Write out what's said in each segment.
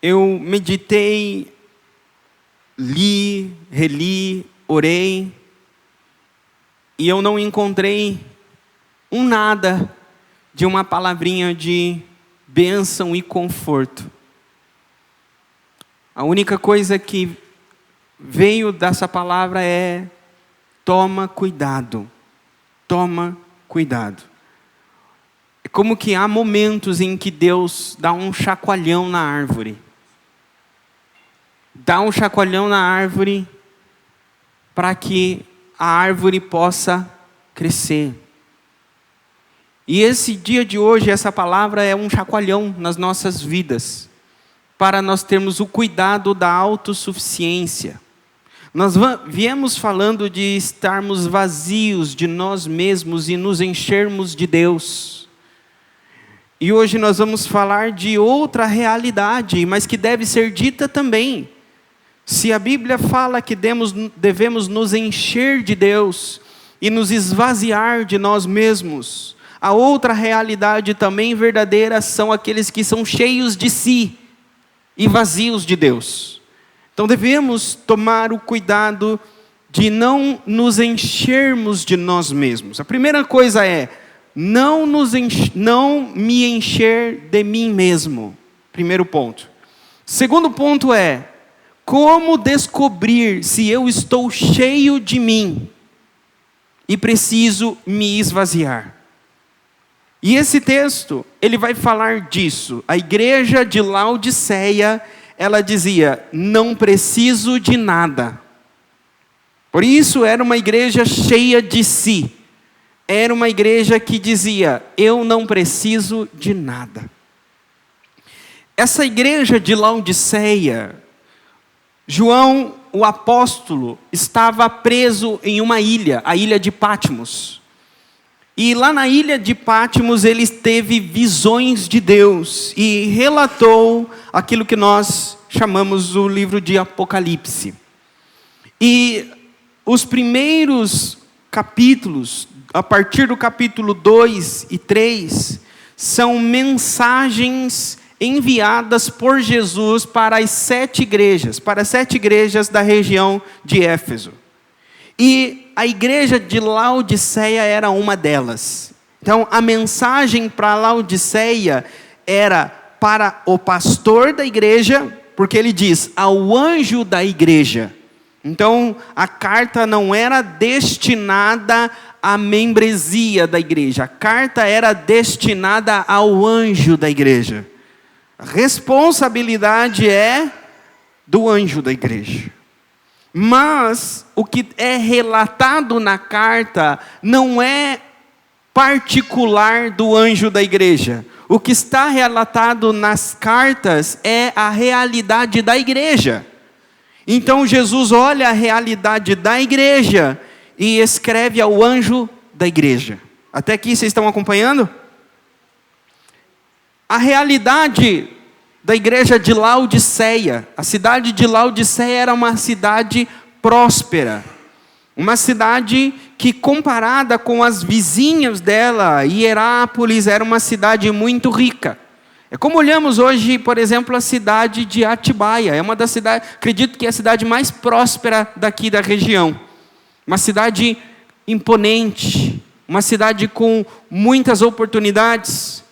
eu meditei, li, reli, orei, e eu não encontrei nada de uma palavrinha de bênção e conforto. A única coisa que veio dessa palavra é: toma cuidado, toma cuidado. É como que há momentos em que Deus dá um chacoalhão na árvore. Dá um chacoalhão na árvore para que a árvore possa crescer. E esse dia de hoje, essa palavra é um chacoalhão nas nossas vidas, para nós termos o cuidado da autossuficiência. Nós viemos falando de estarmos vazios de nós mesmos e nos enchermos de Deus. E hoje nós vamos falar de outra realidade, mas que deve ser dita também. Se a Bíblia fala que devemos nos encher de Deus e nos esvaziar de nós mesmos, a outra realidade também verdadeira são aqueles que são cheios de si e vazios de Deus. Então devemos tomar o cuidado de não nos enchermos de nós mesmos. A primeira coisa é não me encher de mim mesmo. Primeiro ponto. Segundo ponto é como descobrir se eu estou cheio de mim e preciso me esvaziar. E esse texto, ele vai falar disso. A igreja de Laodiceia, ela dizia: não preciso de nada. Por isso era uma igreja cheia de si. Era uma igreja que dizia: eu não preciso de nada. Essa igreja de Laodiceia, João, o apóstolo, estava preso em uma ilha, a ilha de Patmos. E lá na ilha de Patmos ele teve visões de Deus e relatou aquilo que nós chamamos o livro de Apocalipse. E os primeiros capítulos, a partir do capítulo 2 e 3, são mensagens enviadas por Jesus para as 7 igrejas da região de Éfeso. E a igreja de Laodiceia era uma delas. Então, a mensagem para Laodiceia era para o pastor da igreja, porque ele diz, ao anjo da igreja. Então, a carta não era destinada à membresia da igreja. A carta era destinada ao anjo da igreja. A responsabilidade é do anjo da igreja. Mas o que é relatado na carta não é particular do anjo da igreja. O que está relatado nas cartas é a realidade da igreja. Então Jesus olha a realidade da igreja e escreve ao anjo da igreja. Até aqui vocês estão acompanhando? A realidade da igreja de Laodiceia. A cidade de Laodiceia era uma cidade próspera. Uma cidade que, comparada com as vizinhas dela, Hierápolis, era uma cidade muito rica. É como olhamos hoje, por exemplo, a cidade de Atibaia. É uma das cidades, acredito que é a cidade mais próspera daqui da região. Uma cidade imponente. Uma cidade com muitas oportunidades.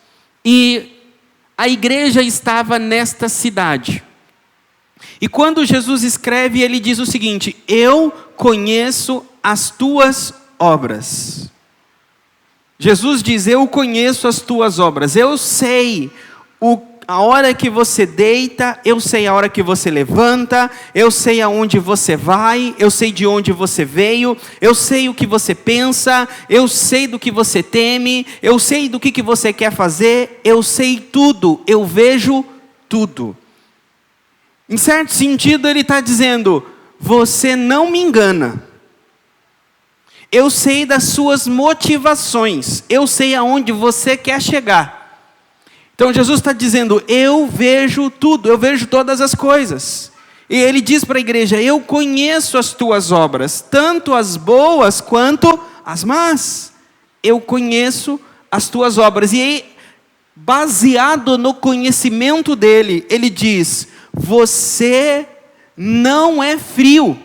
E a igreja estava nesta cidade. E quando Jesus escreve, ele diz o seguinte: eu conheço as tuas obras. Jesus diz: eu conheço as tuas obras. Eu sei a hora que você deita, eu sei a hora que você levanta, eu sei aonde você vai, eu sei de onde você veio, eu sei o que você pensa, eu sei do que você teme, eu sei do que você quer fazer, eu sei tudo, eu vejo tudo. Em certo sentido ele está dizendo: você não me engana. Eu sei das suas motivações, eu sei aonde você quer chegar. Então Jesus está dizendo: eu vejo tudo, eu vejo todas as coisas. E ele diz para a igreja: eu conheço as tuas obras, tanto as boas quanto as más. Eu conheço as tuas obras. E aí, baseado no conhecimento dele, ele diz: você não é frio.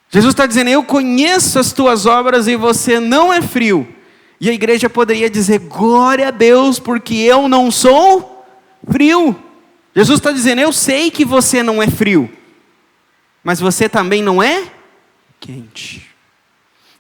Jesus está dizendo, eu conheço as tuas obras e você não é frio. E a igreja poderia dizer, glória a Deus, porque eu não sou frio. Jesus está dizendo, eu sei que você não é frio, mas você também não é quente.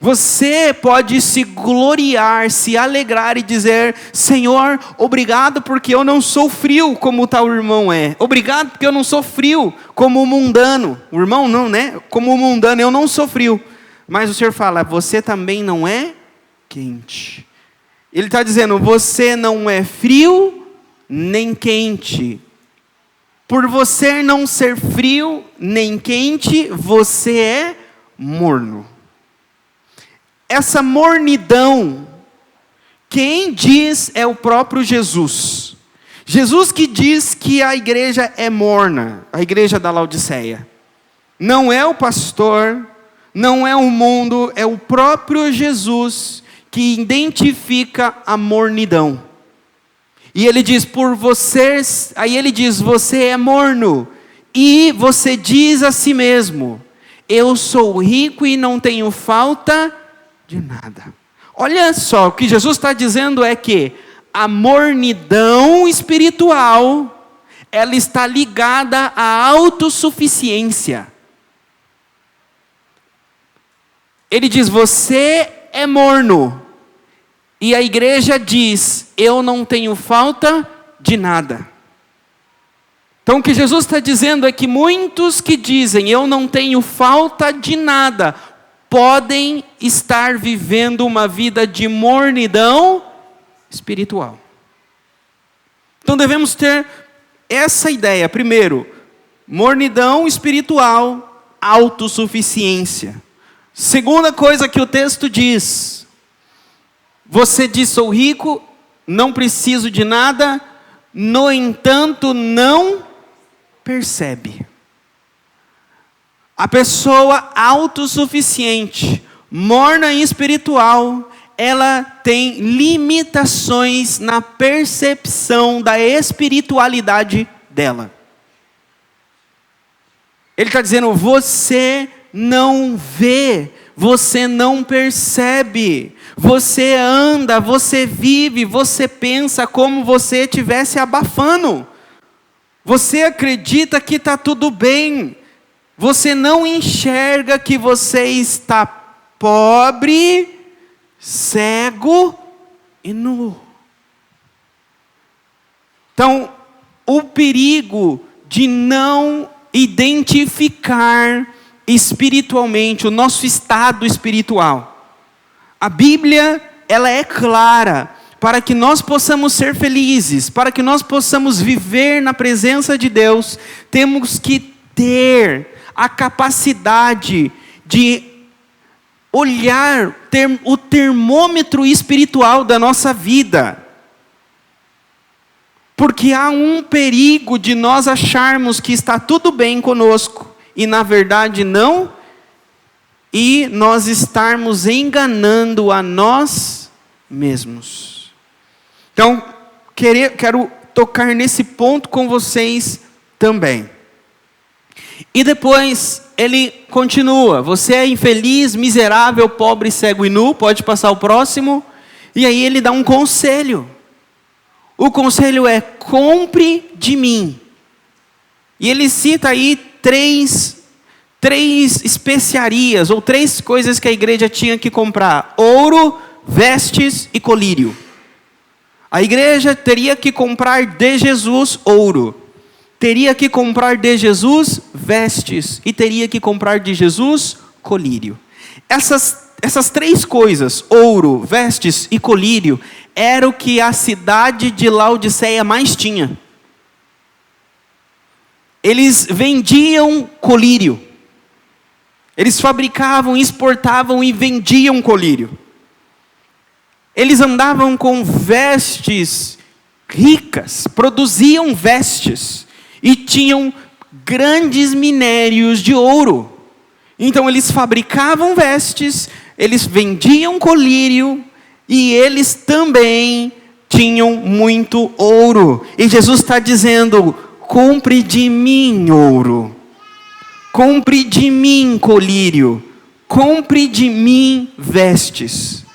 Você pode se gloriar, se alegrar e dizer, Senhor, obrigado porque eu não sou frio como tal irmão é. Obrigado porque eu não sou frio como o mundano. O irmão não, né? Como o mundano, eu não sou frio. Mas o Senhor fala, você também não é quente. Ele está dizendo, você não é frio nem quente. Por você não ser frio nem quente, você é morno. Essa mornidão, quem diz é o próprio Jesus. Jesus que diz que a igreja é morna, a igreja da Laodiceia. Não é o pastor, não é o mundo, é o próprio Jesus que identifica a mornidão. E ele diz, por vocês, aí ele diz, você é morno, e você diz a si mesmo, eu sou rico e não tenho falta de nada. Olha só, o que Jesus está dizendo é que a mornidão espiritual, ela está ligada à autossuficiência. Ele diz, você é morno. E a igreja diz, eu não tenho falta de nada. Então o que Jesus está dizendo é que muitos que dizem, eu não tenho falta de nada, podem estar vivendo uma vida de mornidão espiritual. Então devemos ter essa ideia. Primeiro, mornidão espiritual, autossuficiência. Segunda coisa que o texto diz, você diz, sou rico, não preciso de nada, no entanto não percebe. A pessoa autossuficiente, morna e espiritual, ela tem limitações na percepção da espiritualidade dela. Ele está dizendo, você não vê, você não percebe, você anda, você vive, você pensa como você estivesse abafando. Você acredita que está tudo bem. Você não enxerga que você está pobre, cego e nu. Então, o perigo de não identificar espiritualmente o nosso estado espiritual. A Bíblia, ela é clara para que nós possamos ser felizes, para que nós possamos viver na presença de Deus, temos que ter a capacidade de olhar, ter o termômetro espiritual da nossa vida. Porque há um perigo de nós acharmos que está tudo bem conosco, e na verdade não, e nós estarmos enganando a nós mesmos. Então, quero tocar nesse ponto com vocês também. E depois ele continua, você é infeliz, miserável, pobre, cego e nu, pode passar o próximo, e aí ele dá um conselho. O conselho é, compre de mim. E ele cita aí três especiarias, ou três coisas que a igreja tinha que comprar: ouro, vestes e colírio. A igreja teria que comprar de Jesus ouro, teria que comprar de Jesus vestes, e teria que comprar de Jesus colírio. Essas três coisas, ouro, vestes e colírio, era o que a cidade de Laodiceia mais tinha. Eles vendiam colírio. Eles fabricavam, exportavam e vendiam colírio. Eles andavam com vestes ricas, produziam vestes e tinham grandes minérios de ouro. Então eles fabricavam vestes, eles vendiam colírio e eles também tinham muito ouro. E Jesus está dizendo: compre de mim ouro, compre de mim colírio, compre de mim vestes.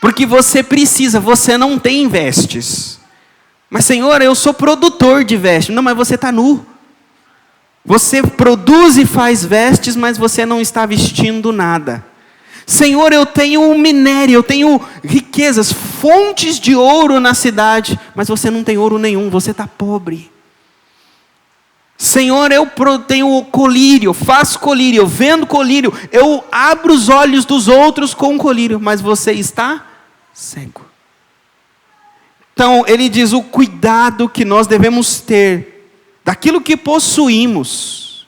Porque você precisa, você não tem vestes. Mas Senhor, eu sou produtor de vestes. Não, mas você está nu. Você produz e faz vestes, mas você não está vestindo nada. Senhor, eu tenho um minério, eu tenho riquezas, fontes de ouro na cidade, mas você não tem ouro nenhum, você está pobre. Senhor, eu tenho colírio, faço colírio, eu vendo colírio, eu abro os olhos dos outros com colírio, mas você está cego. Então, ele diz o cuidado que nós devemos ter daquilo que possuímos.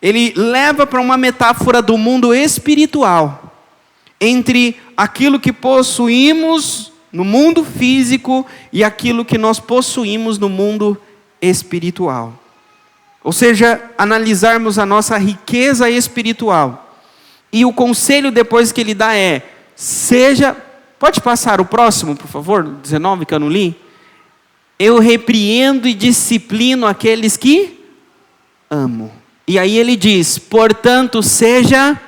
Ele leva para uma metáfora do mundo espiritual, entre aquilo que possuímos no mundo físico e aquilo que nós possuímos no mundo espiritual. Ou seja, analisarmos a nossa riqueza espiritual. E o conselho depois que ele dá é: pode passar o próximo, por favor, 19 que eu não li? Eu repreendo e disciplino aqueles que amo. E aí ele diz: portanto, seja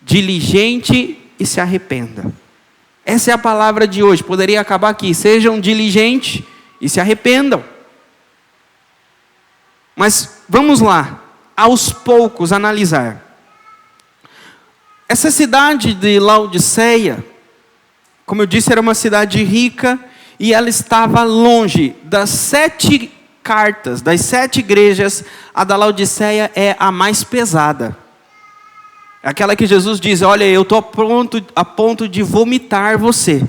diligente e se arrependa. Essa é a palavra de hoje. Poderia acabar aqui: sejam diligentes e se arrependam. Mas vamos lá, aos poucos analisar. Essa cidade de Laodiceia, como eu disse, era uma cidade rica, e ela estava longe das 7 cartas, das 7 igrejas. A da Laodiceia é a mais pesada. É aquela que Jesus diz: olha, eu estou a ponto de vomitar você.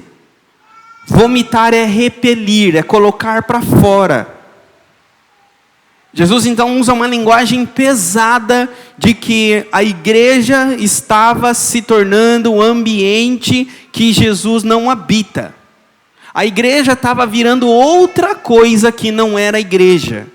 Vomitar é repelir, é colocar para fora. Jesus então usa uma linguagem pesada de que a igreja estava se tornando um ambiente que Jesus não habita. A igreja estava virando outra coisa que não era igreja.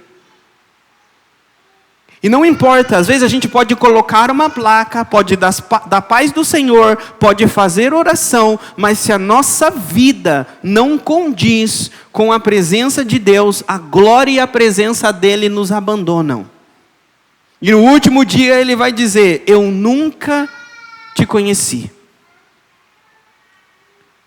E não importa, às vezes a gente pode colocar uma placa, pode dar paz do Senhor, pode fazer oração, mas se a nossa vida não condiz com a presença de Deus, a glória e a presença dele nos abandonam. E no último dia ele vai dizer: eu nunca te conheci.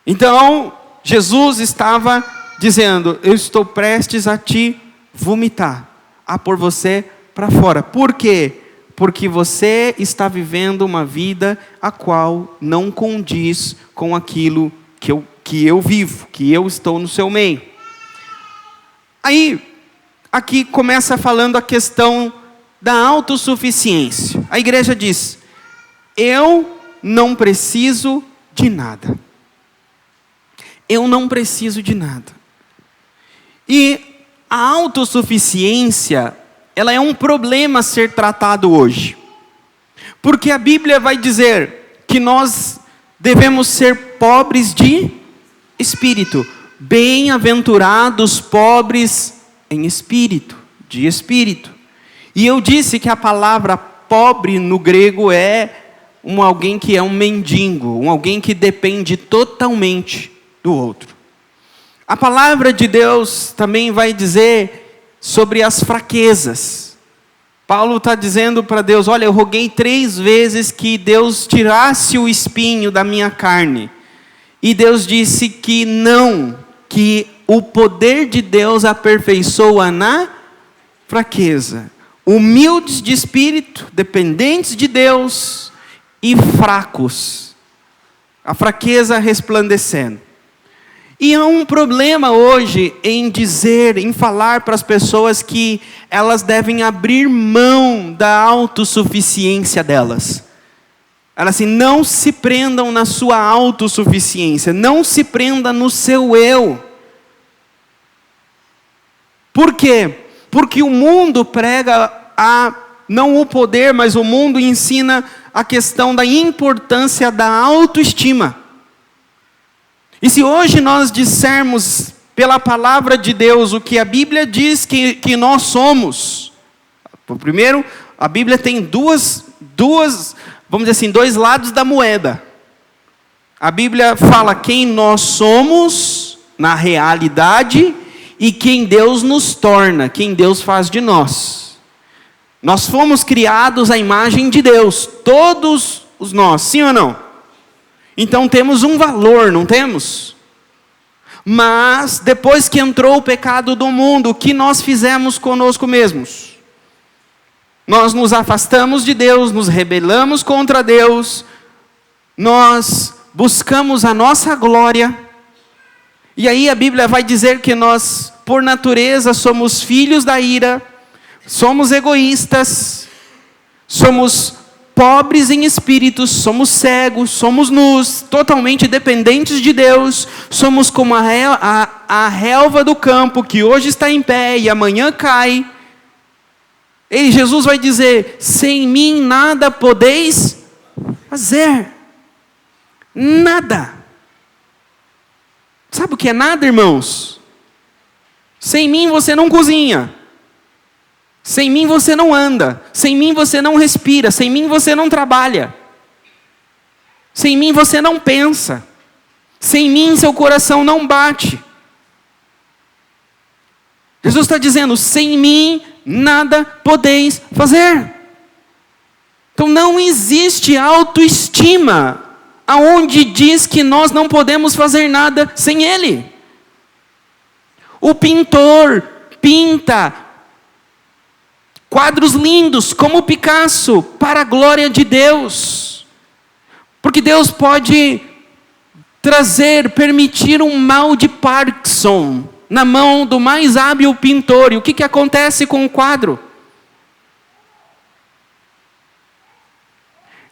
Então, Jesus estava dizendo: eu estou prestes a te vomitar, a pôr você para fora. Por quê? Porque você está vivendo uma vida a qual não condiz com aquilo que eu vivo, que eu estou no seu meio. Aí, aqui começa falando a questão da autossuficiência. A igreja diz: eu não preciso de nada. Eu não preciso de nada. E a autossuficiência, ela é um problema a ser tratado hoje. Porque a Bíblia vai dizer que nós devemos ser pobres de espírito. Bem-aventurados pobres em espírito, de espírito. E eu disse que a palavra pobre no grego é alguém que é um mendigo, alguém que depende totalmente do outro. A palavra de Deus também vai dizer sobre as fraquezas. Paulo está dizendo para Deus: olha, eu roguei 3 vezes que Deus tirasse o espinho da minha carne. E Deus disse que não, que o poder de Deus aperfeiçoa na fraqueza. Humildes de espírito, dependentes de Deus e fracos. A fraqueza resplandecendo. E há um problema hoje em dizer, em falar para as pessoas que elas devem abrir mão da autossuficiência delas. Elas assim: não se prendam na sua autossuficiência, não se prenda no seu eu. Por quê? Porque o mundo prega não o poder, mas o mundo ensina a questão da importância da autoestima. E se hoje nós dissermos pela palavra de Deus o que a Bíblia diz que nós somos. Primeiro, a Bíblia tem duas, vamos dizer assim, 2 lados da moeda. A Bíblia fala quem nós somos na realidade, e quem Deus nos torna, quem Deus faz de nós. Nós fomos criados à imagem de Deus, todos os nós, sim ou não? Então temos um valor, não temos? Mas depois que entrou o pecado do mundo, o que nós fizemos conosco mesmos? Nós nos afastamos de Deus, nos rebelamos contra Deus, nós buscamos a nossa glória, e aí a Bíblia vai dizer que nós, por natureza, somos filhos da ira, somos egoístas, somos pobres em espíritos, somos cegos, somos nus, totalmente dependentes de Deus, somos como a relva do campo, que hoje está em pé e amanhã cai. E Jesus vai dizer: sem mim nada podeis fazer. Nada. Sabe o que é nada, irmãos? Sem mim você não cozinha. Sem mim você não anda. Sem mim você não respira. Sem mim você não trabalha. Sem mim você não pensa. Sem mim seu coração não bate. Jesus está dizendo: sem mim nada podeis fazer. Então não existe autoestima aonde diz que nós não podemos fazer nada sem Ele. O pintor pinta quadros lindos, como Picasso, para a glória de Deus. Porque Deus pode permitir um mal de Parkinson na mão do mais hábil pintor. E o que acontece com o quadro?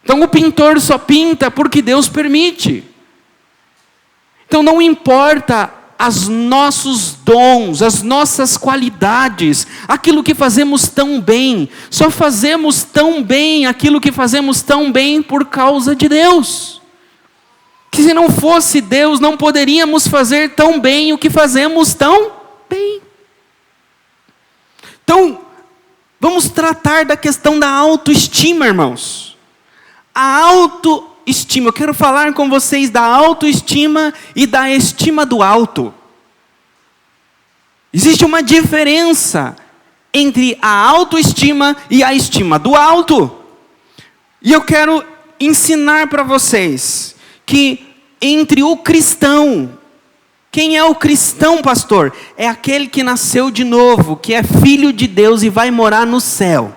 Então o pintor só pinta porque Deus permite. Então não importa os nossos dons, as nossas qualidades, aquilo que fazemos tão bem, só fazemos tão bem aquilo que fazemos tão bem por causa de Deus. Que se não fosse Deus, não poderíamos fazer tão bem o que fazemos tão bem. Então, vamos tratar da questão da autoestima, irmãos. A autoestima, eu quero falar com vocês da autoestima e da estima do alto. Existe uma diferença entre a autoestima e a estima do alto. E eu quero ensinar para vocês que entre o cristão, quem é o cristão, pastor? É aquele que nasceu de novo, que é filho de Deus e vai morar no céu.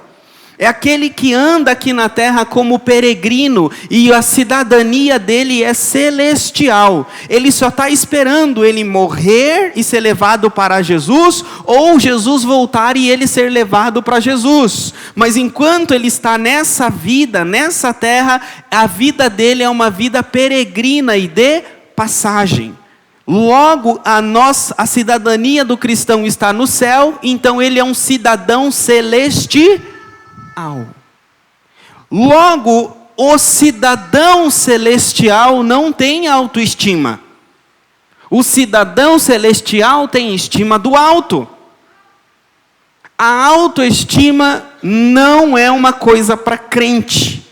É aquele que anda aqui na terra como peregrino e a cidadania dele é celestial. Ele só está esperando ele morrer e ser levado para Jesus, ou Jesus voltar e ele ser levado para Jesus. Mas enquanto ele está nessa vida, nessa terra, a vida dele é uma vida peregrina e de passagem. Logo, a cidadania do cristão está no céu, então ele é um cidadão celestial. Logo, o cidadão celestial não tem autoestima. O cidadão celestial tem estima do alto. A autoestima não é uma coisa para crente.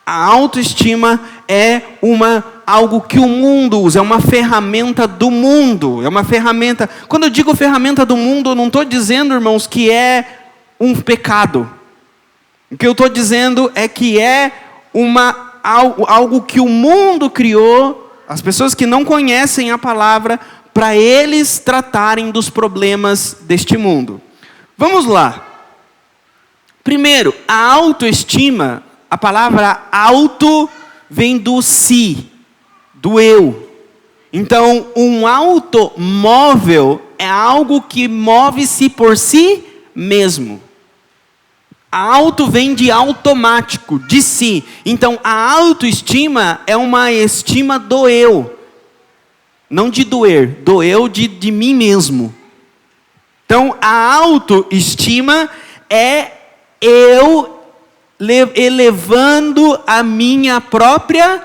A autoestima é algo que o mundo usa, é uma ferramenta do mundo. É uma ferramenta. Quando eu digo ferramenta do mundo, eu não estou dizendo, irmãos, que é um pecado. O que eu estou dizendo é que é algo que o mundo criou, as pessoas que não conhecem a palavra, para eles tratarem dos problemas deste mundo. Vamos lá. Primeiro, a autoestima, a palavra auto vem do si, do eu. Então, um automóvel é algo que move-se por si mesmo. Auto vem de automático, de si. Então, a autoestima é uma estima do eu. Não de doer, do eu de mim mesmo. Então, a autoestima é eu elevando a minha própria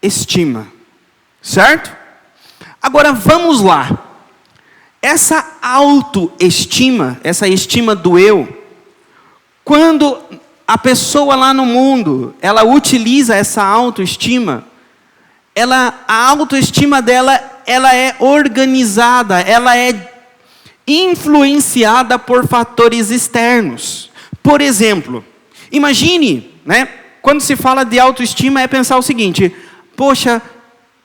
estima. Certo? Agora, vamos lá. Essa autoestima, essa estima do eu, quando a pessoa lá no mundo, ela utiliza essa autoestima, a autoestima dela ela é organizada, ela é influenciada por fatores externos. Por exemplo, imagine, né, quando se fala de autoestima, é pensar o seguinte: poxa,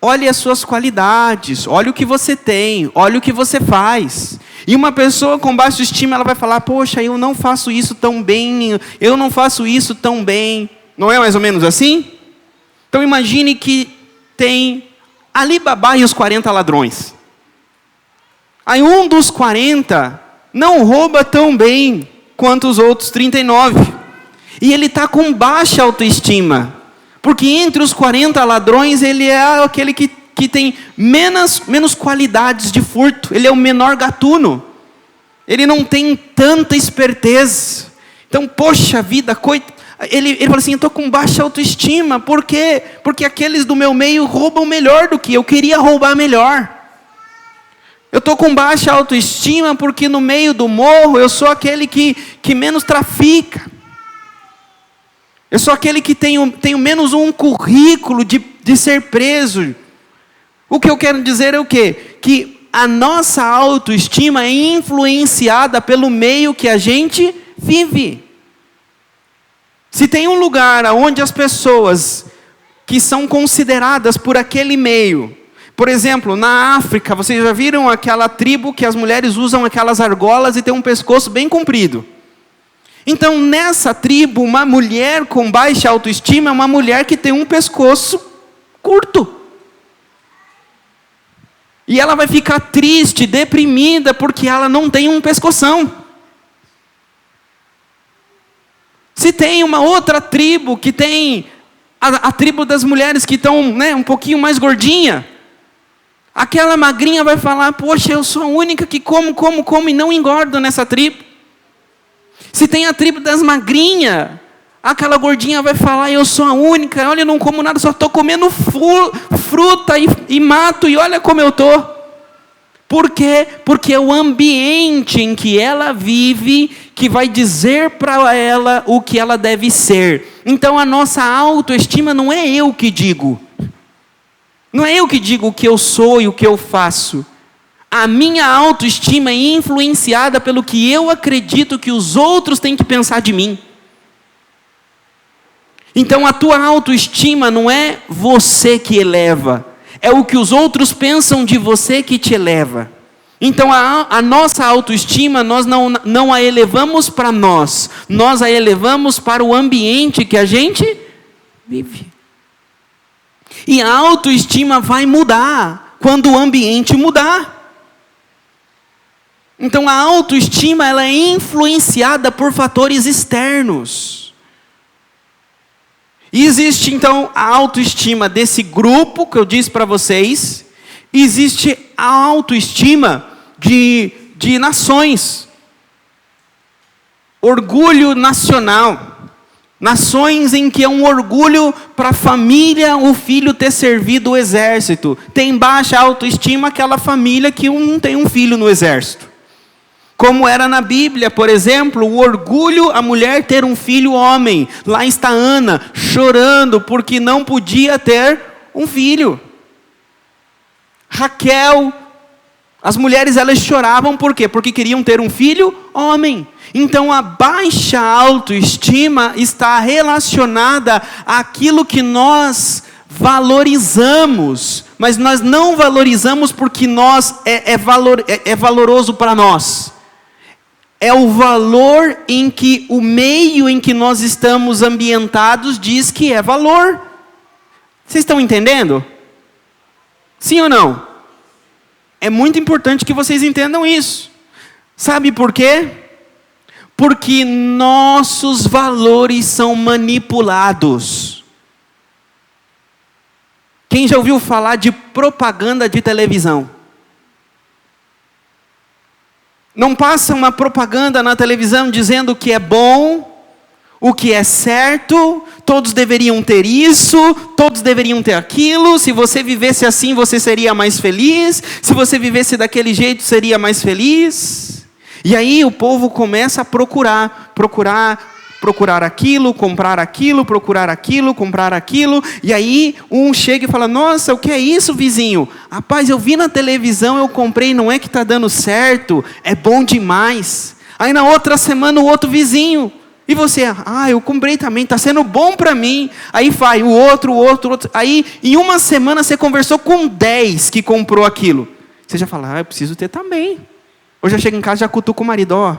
olhe as suas qualidades, olha o que você tem, olha o que você faz. E uma pessoa com baixa estima, ela vai falar: poxa, eu não faço isso tão bem, eu não faço isso tão bem. Não é mais ou menos assim? Então imagine que tem Alibaba e os 40 ladrões. Aí um dos 40 não rouba tão bem quanto os outros 39. E ele está com baixa autoestima. Porque entre os 40 ladrões, ele é aquele que tem menos qualidades de furto. Ele é o menor gatuno. Ele não tem tanta esperteza. Então, poxa vida, ele fala assim: eu estou com baixa autoestima. Por quê? Porque aqueles do meu meio roubam melhor do que eu queria roubar melhor. Eu estou com baixa autoestima porque no meio do morro eu sou aquele que menos trafica. Eu sou aquele que tenho menos um currículo de ser preso. O que eu quero dizer é o quê? Que a nossa autoestima é influenciada pelo meio que a gente vive. Se tem um lugar onde as pessoas que são consideradas por aquele meio, por exemplo, na África, vocês já viram aquela tribo que as mulheres usam aquelas argolas e tem um pescoço bem comprido? Então, nessa tribo, uma mulher com baixa autoestima é uma mulher que tem um pescoço curto. E ela vai ficar triste, deprimida, porque ela não tem um pescoção. Se tem uma outra tribo que tem a tribo das mulheres que estão, né, um pouquinho mais gordinha, aquela magrinha vai falar: poxa, eu sou a única que como e não engordo nessa tribo. Se tem a tribo das magrinhas, aquela gordinha vai falar: eu sou a única, olha, eu não como nada, só estou comendo fruta e mato, e olha como eu estou. Por quê? Porque é o ambiente em que ela vive que vai dizer para ela o que ela deve ser. Então a nossa autoestima não é eu que digo. Não é eu que digo o que eu sou e o que eu faço. A minha autoestima é influenciada pelo que eu acredito que os outros têm que pensar de mim. Então a tua autoestima não é você que eleva, é o que os outros pensam de você que te eleva. Então a nossa autoestima, nós não a elevamos para nós a elevamos para o ambiente que a gente vive. E a autoestima vai mudar quando o ambiente mudar. Então a autoestima, ela é influenciada por fatores externos. E existe então a autoestima desse grupo que eu disse para vocês. Existe a autoestima de nações. Orgulho nacional. Nações em que é um orgulho para a família o filho ter servido o exército. Tem baixa autoestima aquela família que não tem um filho no exército. Como era na Bíblia, por exemplo, o orgulho a mulher ter um filho homem. Lá está Ana chorando porque não podia ter um filho. Raquel, as mulheres elas choravam por quê? Porque queriam ter um filho homem. Então a baixa autoestima está relacionada àquilo que nós valorizamos, mas nós não valorizamos porque é valoroso para nós. É o valor em que o meio em que nós estamos ambientados diz que é valor. Vocês estão entendendo? Sim ou não? É muito importante que vocês entendam isso. Sabe por quê? Porque nossos valores são manipulados. Quem já ouviu falar de propaganda de televisão? Não passa uma propaganda na televisão dizendo o que é bom, o que é certo, todos deveriam ter isso, todos deveriam ter aquilo, se você vivesse assim você seria mais feliz, se você vivesse daquele jeito seria mais feliz. E aí o povo começa a procurar procurar aquilo, comprar aquilo, procurar aquilo, comprar aquilo. E aí um chega e fala: nossa, o que é isso, vizinho? Rapaz, eu vi na televisão, eu comprei, não é que está dando certo? É bom demais. Aí na outra semana o outro vizinho. E você: eu comprei também, está sendo bom para mim. Aí vai o outro. Aí em uma semana você conversou com 10 que comprou aquilo. Você já fala: eu preciso ter também. Ou já chega em casa e já cutuca o marido: ó,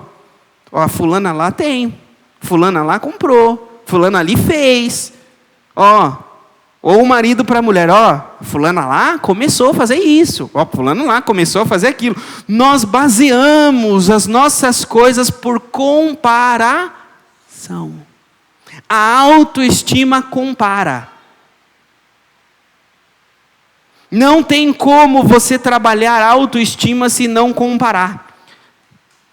a fulana lá tem. Fulana lá comprou, fulana ali fez. Ou o marido para a mulher: fulana lá começou a fazer isso. Fulano lá começou a fazer aquilo. Nós baseamos as nossas coisas por comparação. A autoestima compara. Não tem como você trabalhar a autoestima se não comparar.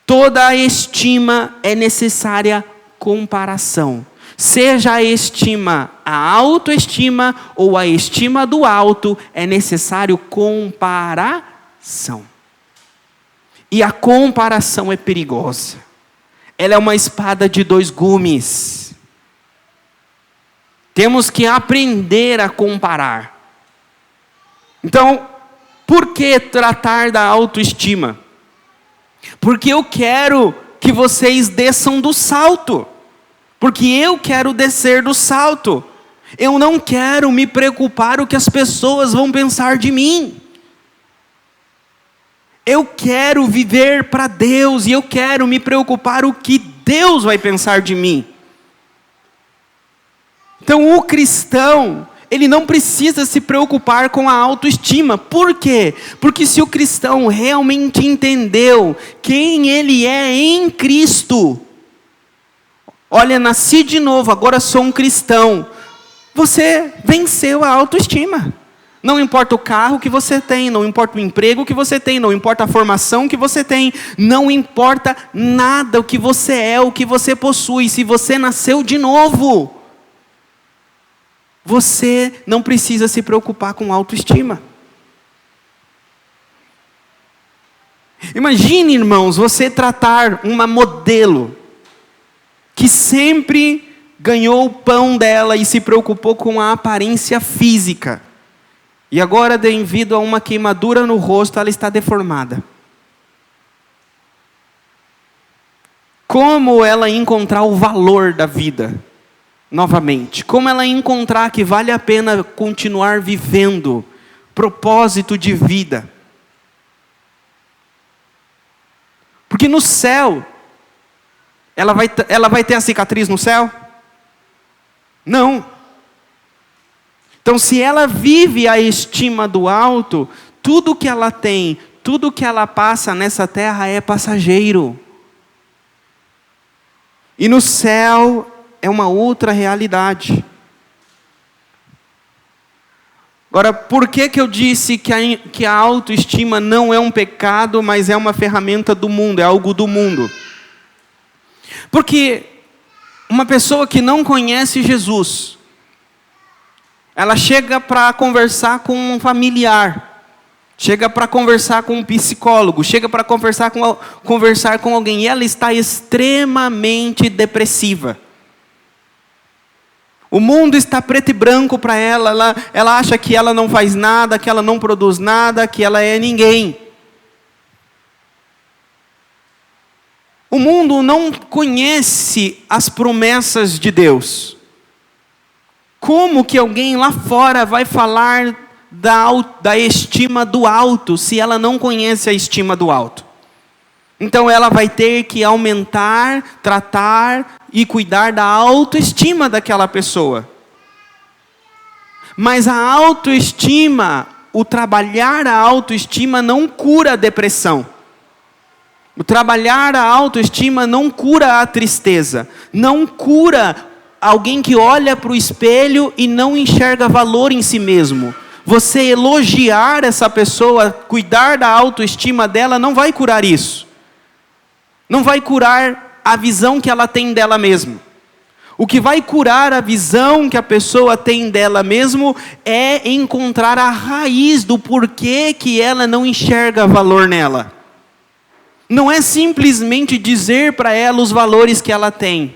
Toda a estima é necessária comparação. Seja a estima a autoestima ou a estima do alto, é necessário comparação. E a comparação é perigosa. Ela é uma espada de 2 gumes. Temos que aprender a comparar. Então, por que tratar da autoestima? Porque eu quero que vocês desçam do salto. Porque eu quero descer do salto. Eu não quero me preocupar o que as pessoas vão pensar de mim. Eu quero viver para Deus e eu quero me preocupar o que Deus vai pensar de mim. Então o cristão, ele não precisa se preocupar com a autoestima. Por quê? Porque se o cristão realmente entendeu quem ele é em Cristo, olha, nasci de novo, agora sou um cristão, você venceu a autoestima. Não importa o carro que você tem, não importa o emprego que você tem, não importa a formação que você tem, não importa nada o que você é, o que você possui. Se você nasceu de novo, você não precisa se preocupar com autoestima. Imagine, irmãos, você tratar uma modelo que sempre ganhou o pão dela e se preocupou com a aparência física. E agora, devido a uma queimadura no rosto, ela está deformada. Como ela encontrar o valor da vida novamente? Como ela encontrar que vale a pena continuar vivendo? Propósito de vida. Porque no céu, ela vai ter a cicatriz no céu? Não. Então, se ela vive a estima do alto, tudo que ela tem, tudo que ela passa nessa terra é passageiro. E no céu é uma outra realidade. Agora, por que eu disse que a autoestima não é um pecado, mas é uma ferramenta do mundo, é algo do mundo? Porque uma pessoa que não conhece Jesus, ela chega para conversar com um familiar, chega para conversar com um psicólogo, chega para conversar com alguém, e ela está extremamente depressiva. O mundo está preto e branco para ela, ela acha que ela não faz nada, que ela não produz nada, que ela é ninguém. O mundo não conhece as promessas de Deus. Como que alguém lá fora vai falar da estima do alto, se ela não conhece a estima do alto? Então ela vai ter que aumentar, tratar e cuidar da autoestima daquela pessoa. Mas a autoestima, o trabalhar a autoestima não cura a depressão. O trabalhar a autoestima não cura a tristeza. Não cura alguém que olha para o espelho e não enxerga valor em si mesmo. Você elogiar essa pessoa, cuidar da autoestima dela, não vai curar isso. Não vai curar a visão que ela tem dela mesma. O que vai curar a visão que a pessoa tem dela mesmo é encontrar a raiz do porquê que ela não enxerga valor nela. Não é simplesmente dizer para ela os valores que ela tem.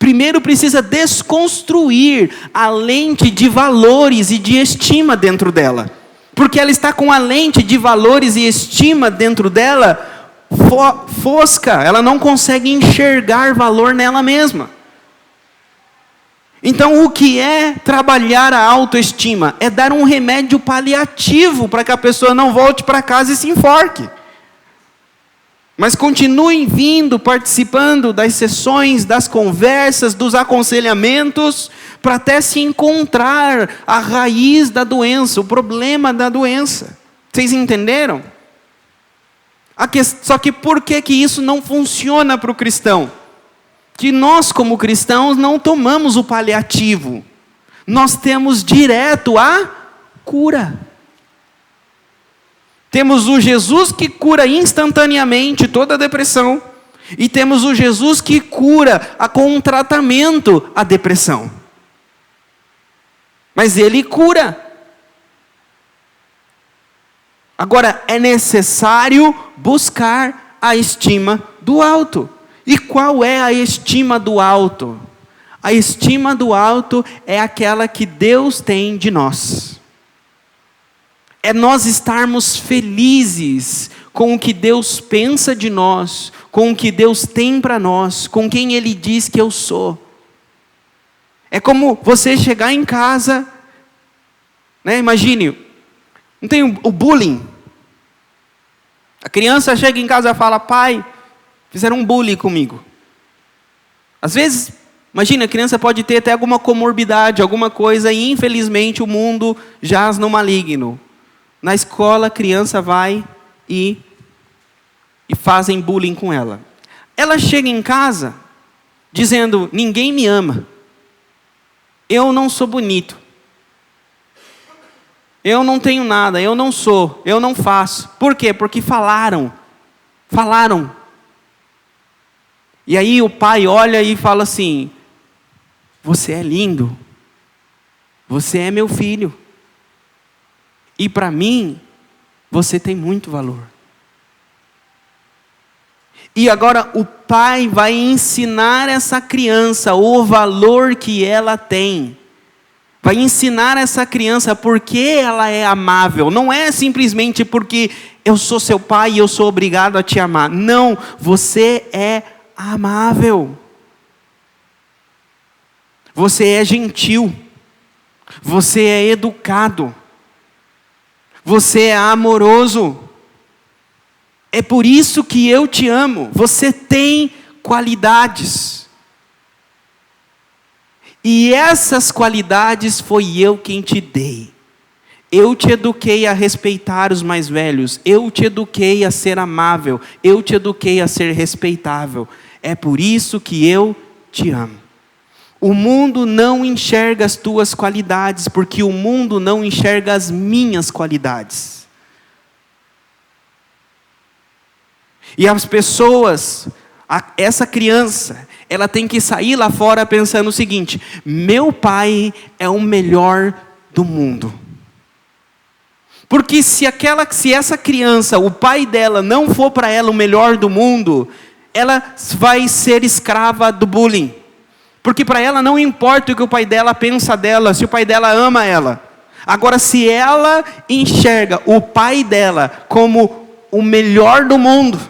primeiro precisa desconstruir a lente de valores e de estima dentro dela. Porque ela está com a lente de valores e estima dentro dela fosca, ela não consegue enxergar valor nela mesma. Então, o que é trabalhar a autoestima? É dar um remédio paliativo para que a pessoa não volte para casa e se enforque. Mas continuem vindo, participando das sessões, das conversas, dos aconselhamentos, para até se encontrar a raiz da doença, o problema da doença. Vocês entenderam? Só que por que isso não funciona para o cristão? Que nós, como cristãos, não tomamos o paliativo. Nós temos direto a cura. Temos o Jesus que cura instantaneamente toda a depressão. E temos o Jesus que cura com um tratamento a depressão. Mas Ele cura. Agora, é necessário buscar a estima do alto. E qual é a estima do alto? A estima do alto é aquela que Deus tem de nós. É nós estarmos felizes com o que Deus pensa de nós, com o que Deus tem para nós, com quem Ele diz que eu sou. É como você chegar em casa, né? Imagine, não tem o bullying. A criança chega em casa e fala: pai, fizeram um bullying comigo. Às vezes, imagina, a criança pode ter até alguma comorbidade, alguma coisa, e infelizmente o mundo jaz no maligno. Na escola, a criança vai e fazem bullying com ela. Ela chega em casa dizendo: ninguém me ama. Eu não sou bonito. Eu não tenho nada, eu não sou, eu não faço. Por quê? Porque falaram. E aí o pai olha e fala assim: você é lindo. Você é meu filho. E para mim, você tem muito valor. E agora o pai vai ensinar essa criança o valor que ela tem. Vai ensinar essa criança porque ela é amável. Não é simplesmente porque eu sou seu pai e eu sou obrigado a te amar. Não, você é amável. Você é gentil. Você é educado. Você é amoroso. É por isso que eu te amo. Você tem qualidades. E essas qualidades foi eu quem te dei. Eu te eduquei a respeitar os mais velhos. Eu te eduquei a ser amável. Eu te eduquei a ser respeitável. É por isso que eu te amo. O mundo não enxerga as tuas qualidades, porque o mundo não enxerga as minhas qualidades. E as pessoas, essa criança, ela tem que sair lá fora pensando o seguinte: meu pai é o melhor do mundo. Porque se essa criança, o pai dela não for para ela o melhor do mundo, ela vai ser escrava do bullying. Porque para ela não importa o que o pai dela pensa dela, se o pai dela ama ela. Agora, se ela enxerga o pai dela como o melhor do mundo,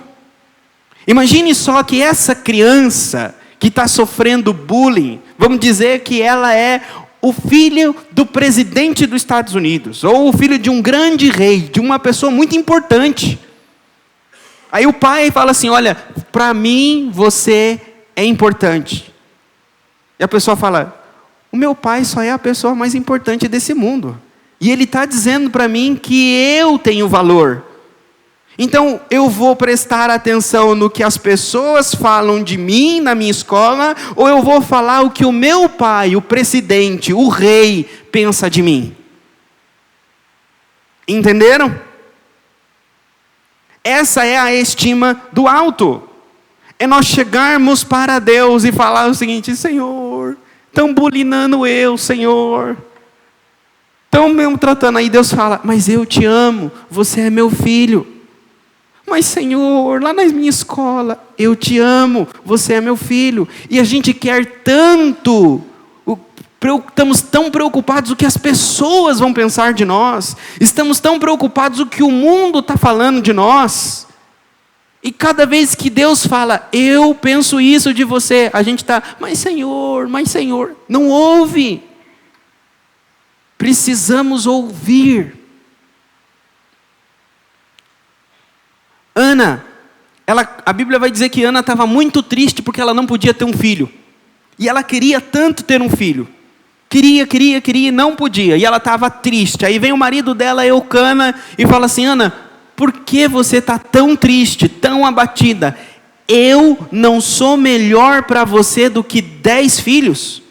imagine só que essa criança que está sofrendo bullying, vamos dizer que ela é o filho do presidente dos Estados Unidos, ou o filho de um grande rei, de uma pessoa muito importante. Aí o pai fala assim: olha, para mim você é importante. E a pessoa fala: o meu pai só é a pessoa mais importante desse mundo. E ele está dizendo para mim que eu tenho valor. Então, eu vou prestar atenção no que as pessoas falam de mim na minha escola, ou eu vou falar o que o meu pai, o presidente, o rei, pensa de mim? Entenderam? Essa é a estima do alto. É nós chegarmos para Deus e falar o seguinte: Senhor, estão bulinando eu, Senhor. Estão me tratando. Aí Deus fala: mas eu te amo, você é meu filho. Mas Senhor, lá na minha escola, eu te amo, você é meu filho. E a gente quer tanto, estamos tão preocupados o que as pessoas vão pensar de nós. Estamos tão preocupados o que o mundo está falando de nós. E cada vez que Deus fala, eu penso isso de você, a gente está, mas Senhor, não ouve. Precisamos ouvir. Ana, a Bíblia vai dizer que Ana estava muito triste porque ela não podia ter um filho. E ela queria tanto ter um filho. Queria, não podia. E ela estava triste. Aí vem o marido dela, Eucana, e fala assim, Ana, por que você está tão triste, tão abatida? Eu não sou melhor para você do que 10 filhos?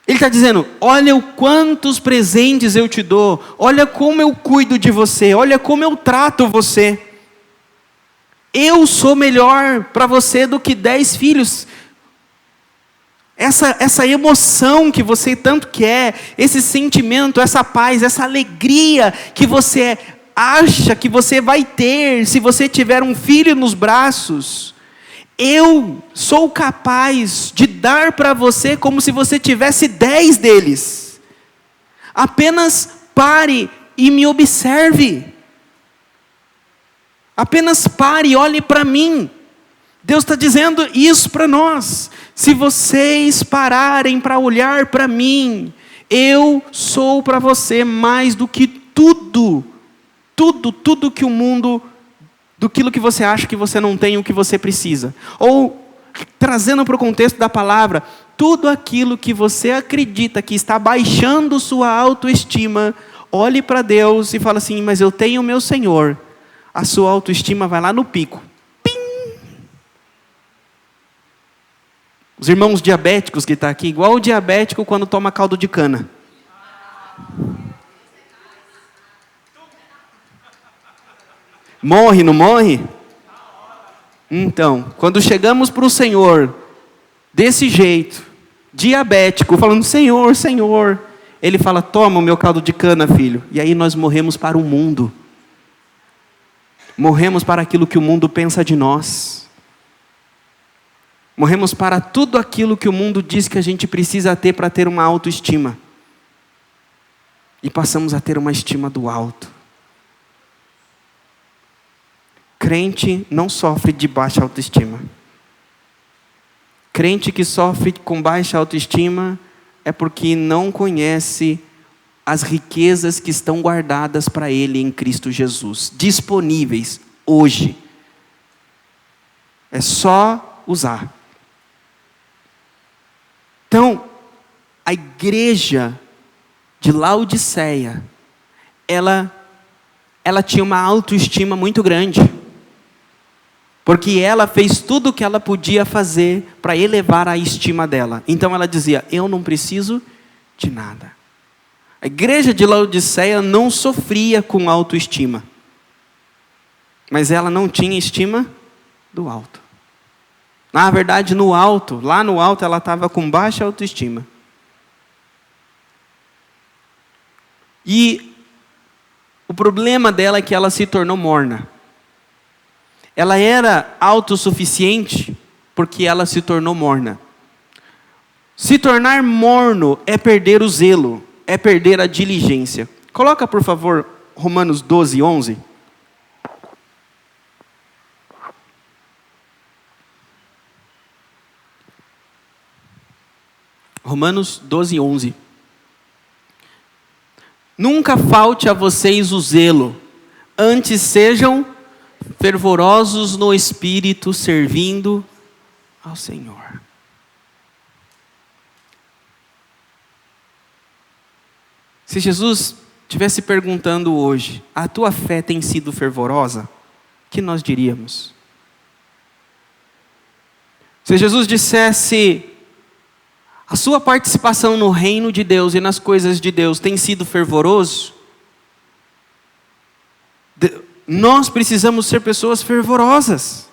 Ele está dizendo, olha o quantos presentes eu te dou, olha como eu cuido de você, olha como eu trato você. Eu sou melhor para você do que 10 filhos. Essa emoção que você tanto quer, esse sentimento, essa paz, essa alegria que você acha que você vai ter se você tiver um filho nos braços, eu sou capaz de dar para você como se você tivesse 10 deles. Apenas pare e me observe. Apenas pare e olhe para mim. Deus está dizendo isso para nós. Se vocês pararem para olhar para mim, eu sou para você mais do que tudo que o mundo, daquilo que você acha que você não tem, o que você precisa. Ou, trazendo para o contexto da palavra, tudo aquilo que você acredita que está baixando sua autoestima, olhe para Deus e fala assim, mas eu tenho o meu Senhor. A sua autoestima vai lá no pico. Pim! Os irmãos diabéticos que estão aqui, igual o diabético quando toma caldo de cana. Morre, não morre? Então, quando chegamos para o Senhor, desse jeito, diabético, falando, Senhor, Senhor, Ele fala, toma o meu caldo de cana, filho. E aí nós morremos para o mundo. Morremos para aquilo que o mundo pensa de nós. Morremos para tudo aquilo que o mundo diz que a gente precisa ter para ter uma autoestima. E passamos a ter uma estima do alto. Crente não sofre de baixa autoestima. Crente que sofre com baixa autoestima é porque não conhece as riquezas que estão guardadas para ele em Cristo Jesus, disponíveis hoje. É só usar. Então, a igreja de Laodiceia, ela tinha uma autoestima muito grande. Porque ela fez tudo o que ela podia fazer para elevar a estima dela. Então ela dizia, eu não preciso de nada. A igreja de Laodiceia não sofria com autoestima. Mas ela não tinha estima do alto. Na verdade, lá no alto, ela estava com baixa autoestima. E o problema dela é que ela se tornou morna. Ela era autossuficiente porque ela se tornou morna. Se tornar morno é perder o zelo, é perder a diligência. Coloca, por favor, Romanos 12, 11. Romanos 12, 11. Nunca falte a vocês o zelo, antes sejam fervorosos no Espírito, servindo ao Senhor. Se Jesus estivesse perguntando hoje, a tua fé tem sido fervorosa? O que nós diríamos? Se Jesus dissesse, a sua participação no reino de Deus e nas coisas de Deus tem sido fervoroso? Nós precisamos ser pessoas fervorosas.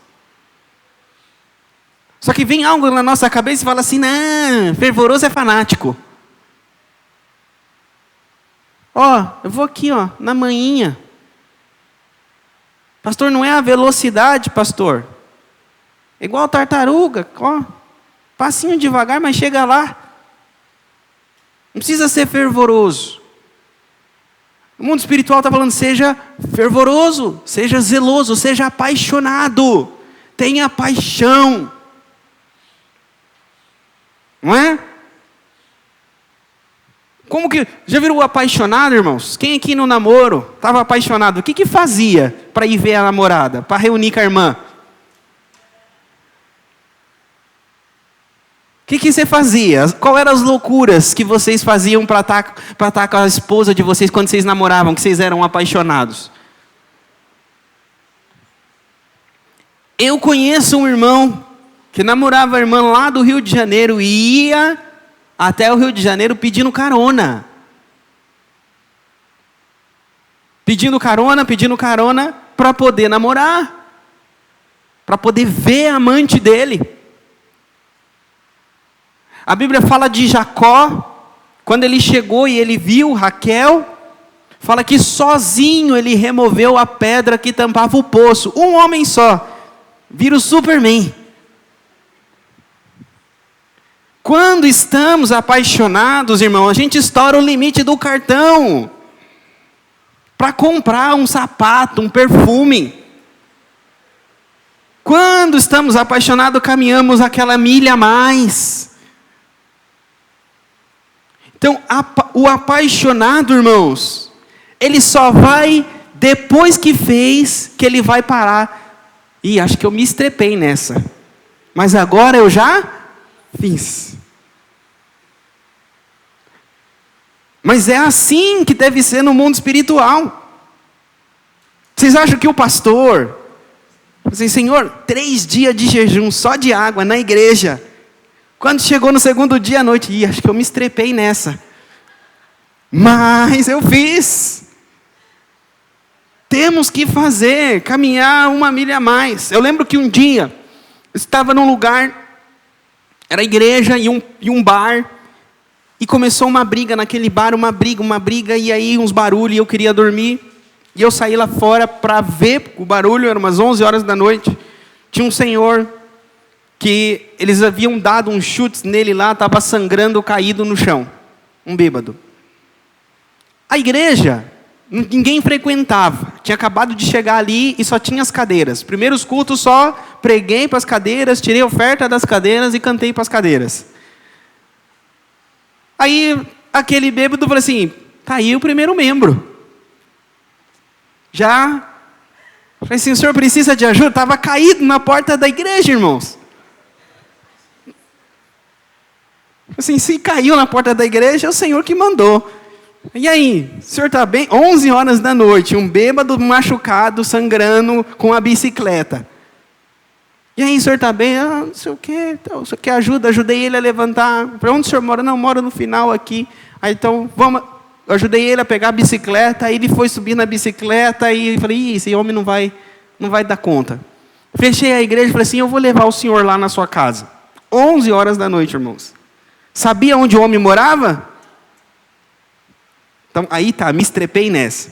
Só que vem algo na nossa cabeça e fala assim, não, fervoroso é fanático. Eu vou aqui, na manhinha. Pastor, não é a velocidade, pastor. É igual tartaruga, ó, passinho devagar, mas chega lá. Não precisa ser fervoroso. O mundo espiritual está falando, seja fervoroso, seja zeloso, seja apaixonado. Tenha paixão. Não é? Como que... Já viram o apaixonado, irmãos? Quem aqui no namoro estava apaixonado? O que fazia para ir ver a namorada? Para reunir com a irmã? O que você fazia? Qual eram as loucuras que vocês faziam para estar com a esposa de vocês quando vocês namoravam, que vocês eram apaixonados? Eu conheço um irmão que namorava a irmã lá do Rio de Janeiro e ia até o Rio de Janeiro pedindo carona. Pedindo carona para poder namorar. Para poder ver a amante dele. A Bíblia fala de Jacó, quando ele chegou e ele viu Raquel, fala que sozinho ele removeu a pedra que tampava o poço. Um homem só, vira o Superman. Quando estamos apaixonados, irmão, a gente estoura o limite do cartão para comprar um sapato, um perfume. Quando estamos apaixonados, caminhamos aquela milha a mais. Então, o apaixonado, irmãos, ele só vai, depois que fez, que ele vai parar. Ih, acho que eu me estrepei nessa. Mas agora eu já fiz. Mas é assim que deve ser no mundo espiritual. Vocês acham que o pastor, assim, Senhor, 3 dias de jejum só de água na igreja. Quando chegou no segundo dia à noite, acho que eu me estrepei nessa. Mas eu fiz. Temos que fazer, caminhar 1 milha a mais. Eu lembro que um dia, eu estava num lugar, era igreja e um bar, e começou uma briga naquele bar, uma briga, e aí uns barulhos, e eu queria dormir. E eu saí lá fora para ver o barulho, eram umas 11 horas da noite. Tinha um senhor que eles haviam dado uns chutes nele lá, estava sangrando, caído no chão. Um bêbado. A igreja, ninguém frequentava. Tinha acabado de chegar ali e só tinha as cadeiras. Primeiros cultos só preguei para as cadeiras, tirei oferta das cadeiras e cantei para as cadeiras. Aí, aquele bêbado falou assim, tá aí o primeiro membro. Já, falei assim, o senhor precisa de ajuda? Estava caído na porta da igreja, irmãos. Assim, se caiu na porta da igreja, é o Senhor que mandou. E aí, o senhor está bem? 11 horas da noite, um bêbado machucado, sangrando, com a bicicleta. E aí, o senhor está bem? Não sei o quê, então, o senhor quer ajuda? Ajudei ele a levantar. Para onde o senhor mora? Não, mora no final aqui. Aí, então, vamos... Eu ajudei ele a pegar a bicicleta, aí ele foi subir na bicicleta, e falei, esse homem não vai dar conta. Fechei a igreja e falei assim, eu vou levar o senhor lá na sua casa. 11 horas da noite, irmãos. Sabia onde o homem morava? Então, aí tá, me estrepei nessa.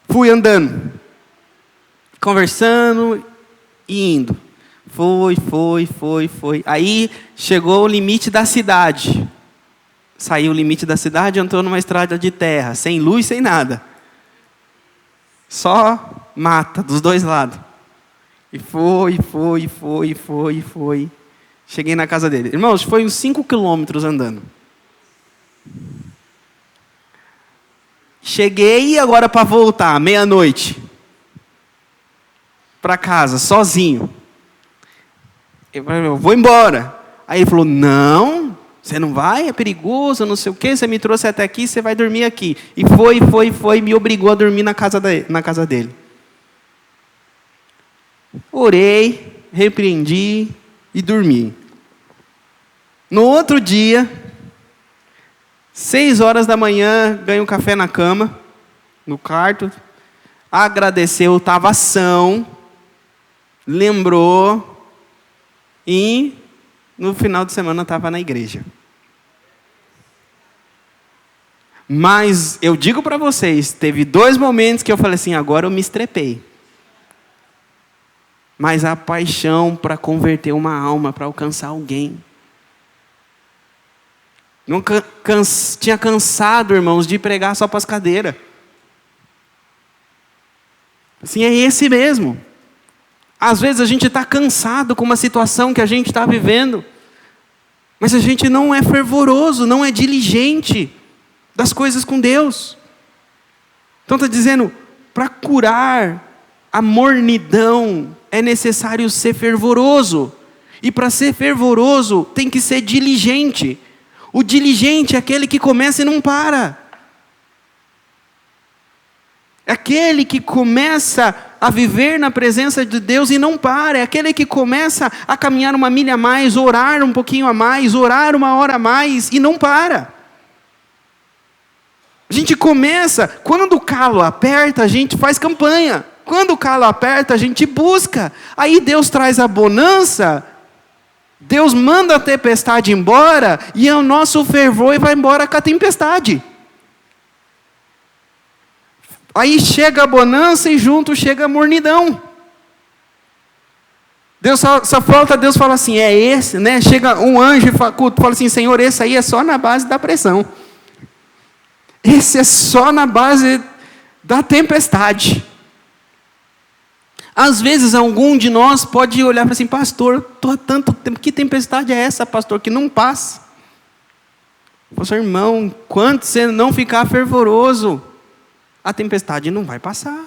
Fui andando, conversando e indo. Foi. Aí chegou o limite da cidade. Saiu o limite da cidade, entrou numa estrada de terra, sem luz, sem nada. Só mata, dos dois lados. E foi. Cheguei na casa dele. Irmãos, foi uns 5 quilômetros andando. Cheguei agora para voltar, meia-noite. Para casa, sozinho. Eu vou embora. Aí ele falou, não, você não vai? É perigoso, não sei o quê. Você me trouxe até aqui, você vai dormir aqui. E foi, me obrigou a dormir na casa dele. Orei, repreendi e dormi. No outro dia, 6 horas da manhã, ganhei um café na cama, no quarto. Agradeceu, estava são, lembrou e no final de semana estava na igreja. Mas eu digo para vocês, teve 2 momentos que eu falei assim, agora eu me estrepei. Mas a paixão para converter uma alma, para alcançar alguém. Nunca tinha cansado, irmãos, de pregar só para as cadeiras. Assim, é esse mesmo. Às vezes a gente está cansado com uma situação que a gente está vivendo, mas a gente não é fervoroso, não é diligente das coisas com Deus. Então está dizendo, para curar a mornidão é necessário ser fervoroso. E para ser fervoroso tem que ser diligente. O diligente é aquele que começa e não para. É aquele que começa a viver na presença de Deus e não para. É aquele que começa a caminhar 1 milha a mais, orar um pouquinho a mais, orar 1 hora a mais e não para. A gente começa, quando o calo aperta, a gente faz campanha. Quando o calo aperta, a gente busca. Aí Deus traz a bonança, Deus manda a tempestade embora, e é o nosso fervor e vai embora com a tempestade. Aí chega a bonança e junto chega a mornidão. Deus só falta Deus falar assim, é esse, né? Chega um anjo e fala assim, Senhor, esse aí é só na base da pressão. Esse é só na base da tempestade. Às vezes algum de nós pode olhar para assim, pastor, estou há tanto tempo, que tempestade é essa, pastor, que não passa? Pastor, irmão, quanto você não ficar fervoroso, a tempestade não vai passar.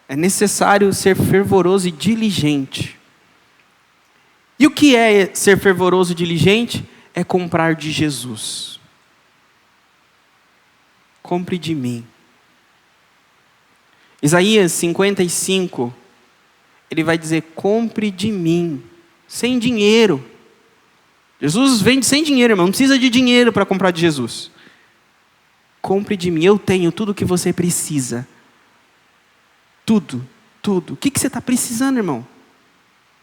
É necessário ser fervoroso e diligente. E o que é ser fervoroso e diligente? É comprar de Jesus. Compre de mim. Isaías 55, ele vai dizer, compre de mim, sem dinheiro. Jesus vende sem dinheiro, irmão, não precisa de dinheiro para comprar de Jesus. Compre de mim, eu tenho tudo o que você precisa. Tudo, tudo. O que você está precisando, irmão?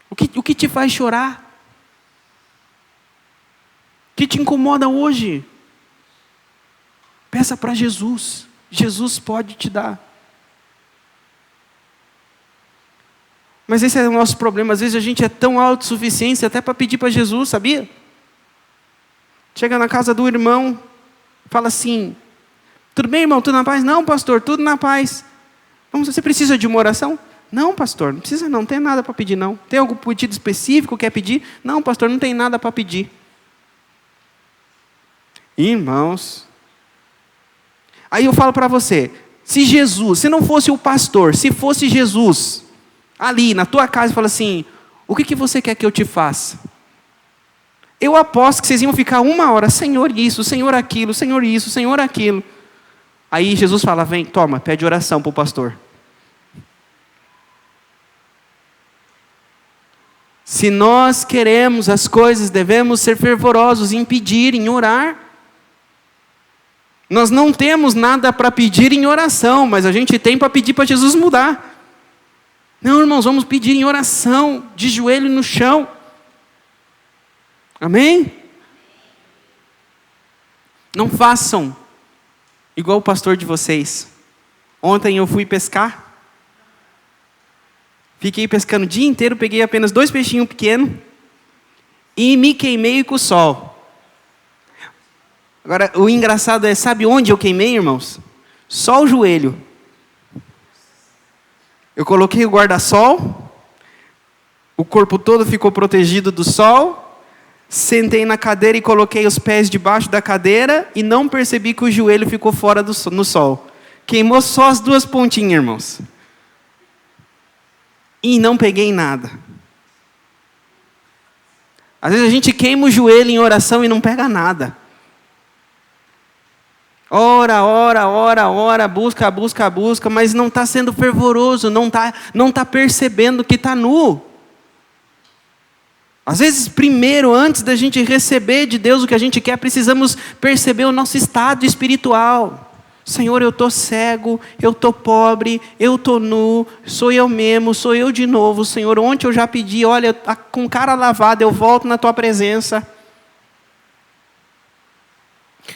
O que te faz chorar? O que te incomoda hoje? Peça para Jesus. Jesus pode te dar. Mas esse é o nosso problema. Às vezes a gente é tão autossuficiente até para pedir para Jesus, sabia? Chega na casa do irmão, fala assim, tudo bem, irmão, tudo na paz? Não, pastor, tudo na paz. Você precisa de uma oração? Não, pastor, não precisa não, tem nada para pedir não. Tem algum pedido específico que quer pedir? Não, pastor, não tem nada para pedir. Irmãos, aí eu falo para você, se não fosse o pastor, se fosse Jesus, ali na tua casa, fala assim, o que você quer que eu te faça? Eu aposto que vocês iam ficar 1 hora, Senhor isso, Senhor aquilo, Senhor isso, Senhor aquilo. Aí Jesus fala, vem, toma, pede oração para o pastor. Se nós queremos as coisas, devemos ser fervorosos em pedir, em orar. Nós não temos nada para pedir em oração, mas a gente tem para pedir para Jesus mudar. Não, irmãos, vamos pedir em oração, de joelho no chão. Amém? Não façam igual o pastor de vocês. Ontem eu fui pescar. Fiquei pescando o dia inteiro, peguei apenas 2 peixinhos pequenos e me queimei com o sol. Agora, o engraçado é, sabe onde eu queimei, irmãos? Só o joelho. Eu coloquei o guarda-sol, o corpo todo ficou protegido do sol, sentei na cadeira e coloquei os pés debaixo da cadeira e não percebi que o joelho ficou fora no sol. Queimou só as 2 pontinhas, irmãos. E não peguei nada. Às vezes a gente queima o joelho em oração e não pega nada. Ora, busca, mas não está sendo fervoroso, não tá percebendo que está nu. Às vezes, primeiro, antes da gente receber de Deus o que a gente quer, precisamos perceber o nosso estado espiritual. Senhor, eu estou cego, eu estou pobre, eu estou nu, sou eu mesmo, sou eu de novo. Senhor, ontem eu já pedi, olha, com cara lavada, eu volto na tua presença.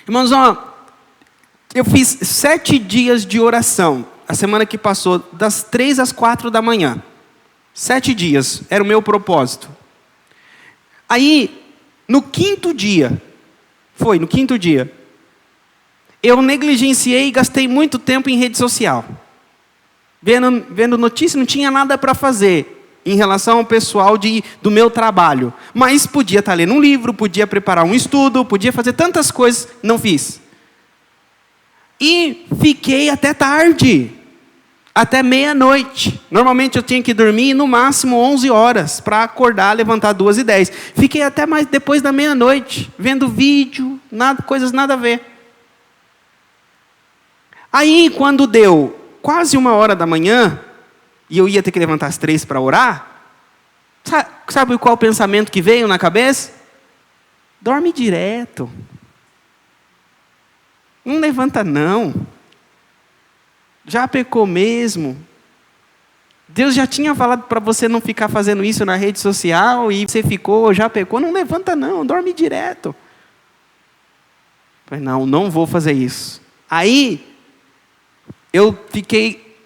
Irmãos, Eu fiz 7 dias de oração, a semana que passou, das 3 às 4 da manhã. 7 dias, era o meu propósito. Aí, no quinto dia, eu negligenciei e gastei muito tempo em rede social. Vendo notícia, não tinha nada para fazer em relação ao pessoal do meu trabalho. Mas podia estar lendo um livro, podia preparar um estudo, podia fazer tantas coisas, não fiz. E fiquei até tarde, até meia-noite. Normalmente eu tinha que dormir no máximo 11 horas, para acordar, levantar 2h10. Fiquei até mais depois da meia-noite, vendo vídeo, coisas nada a ver. Aí, quando deu quase 1h da manhã, e eu ia ter que levantar às 3 para orar, sabe qual o pensamento que veio na cabeça? Dorme direto. Não levanta não. Já pecou mesmo. Deus já tinha falado para você não ficar fazendo isso na rede social, e você ficou, já pecou, não levanta não, dorme direto. Falei, não vou fazer isso. Aí, eu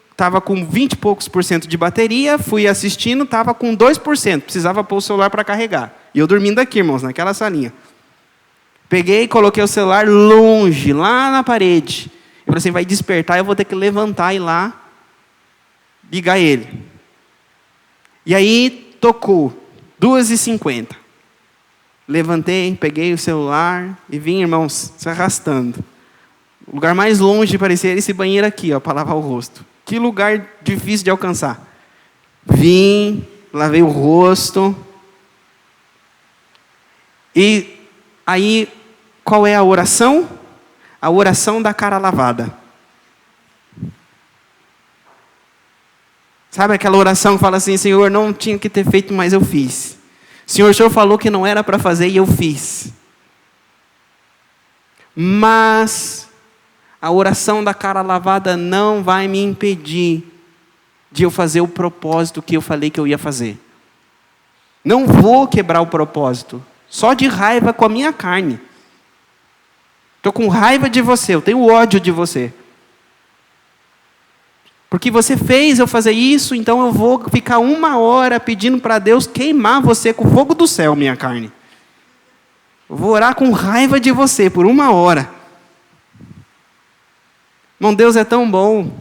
estava com 20 e poucos por cento de bateria, fui assistindo, estava com 2%, precisava pôr o celular para carregar. E eu dormindo aqui, irmãos, naquela salinha. Peguei, coloquei o celular longe, lá na parede. Eu falei assim, vai despertar, eu vou ter que levantar e ir lá, ligar ele. E aí, tocou, 2h50. Levantei, peguei o celular e vim, irmãos, se arrastando. O lugar mais longe parecia esse banheiro aqui, para lavar o rosto. Que lugar difícil de alcançar. Vim, lavei o rosto. E aí, qual é a oração? A oração da cara lavada. Sabe aquela oração que fala assim, Senhor, não tinha que ter feito, mas eu fiz. Senhor, o Senhor falou que não era para fazer e eu fiz. Mas a oração da cara lavada não vai me impedir de eu fazer o propósito que eu falei que eu ia fazer. Não vou quebrar o propósito. Só de raiva com a minha carne. Estou com raiva de você, eu tenho ódio de você. Porque você fez eu fazer isso, então eu vou ficar 1 hora pedindo para Deus queimar você com o fogo do céu, minha carne. Eu vou orar com raiva de você por 1 hora. Irmão, Deus é tão bom.